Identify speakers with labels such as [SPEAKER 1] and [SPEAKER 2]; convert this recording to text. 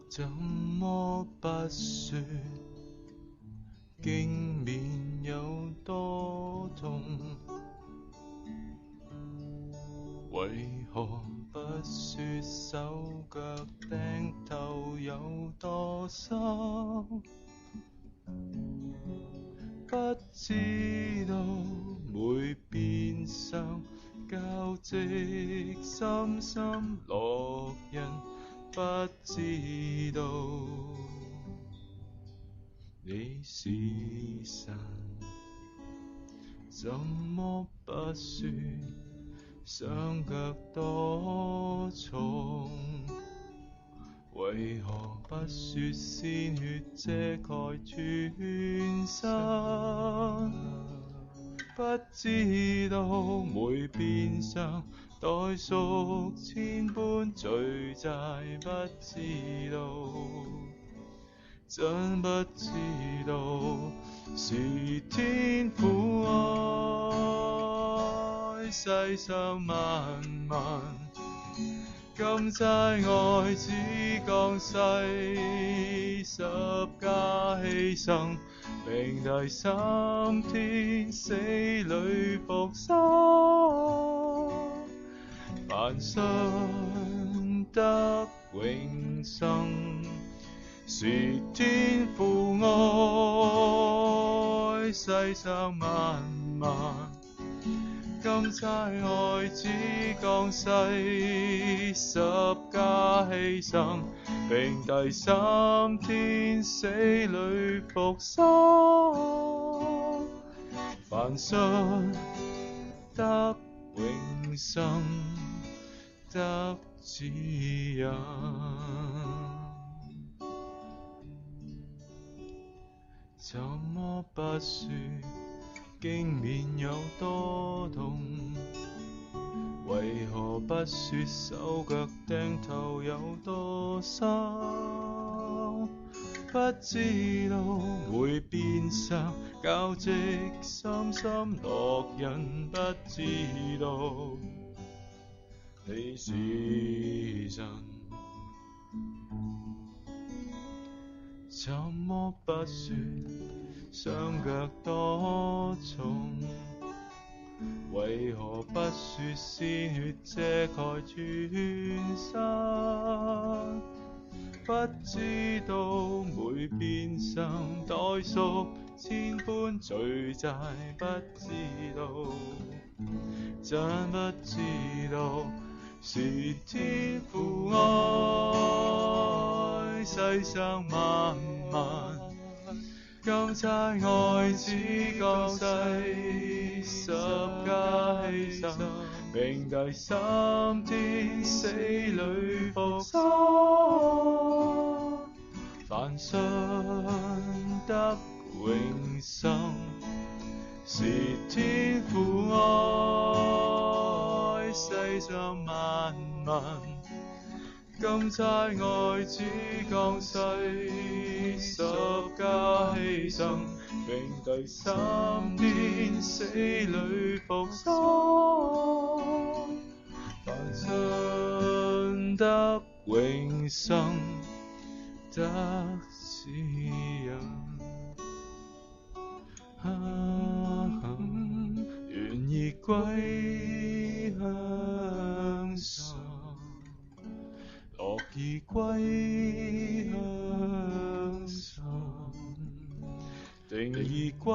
[SPEAKER 1] 怎麼不說經面有多痛？為何不說手腳釘頭有多深？不知道每變相交織深深烙印，不知道你是神，怎麼不說雙腳多重？為何不說鮮血遮蓋全身？不知道每變相代贖千般罪債，不知道，真不知道是天父愛世上萬民，今齋愛子降世，十架犧牲，並第三天死裡復生，凡信得永生，是天父愛世上萬民，今齋愛子降世，十架犧牲，並第三天死裡復生，凡信得永生，得指引。怎麼不說經面有多痛？為何不說手腳釘頭有多深？不知道每變相交織深深烙印，不知道你是神，怎麼不說雙腳多重？為何不說鮮血遮蓋全身？不知道每變相代贖千般罪債，不知道，真不知道是天父愛世上萬民，今齋愛子降世，十架犧牲，並第三天死裡復生，凡信得永生，是天父愛世上萬民，今齋愛子降世，十架犧牲，並第三天死裡復生，凡信得永生，得指引。願意歸向神，樂意歸向神，定意歸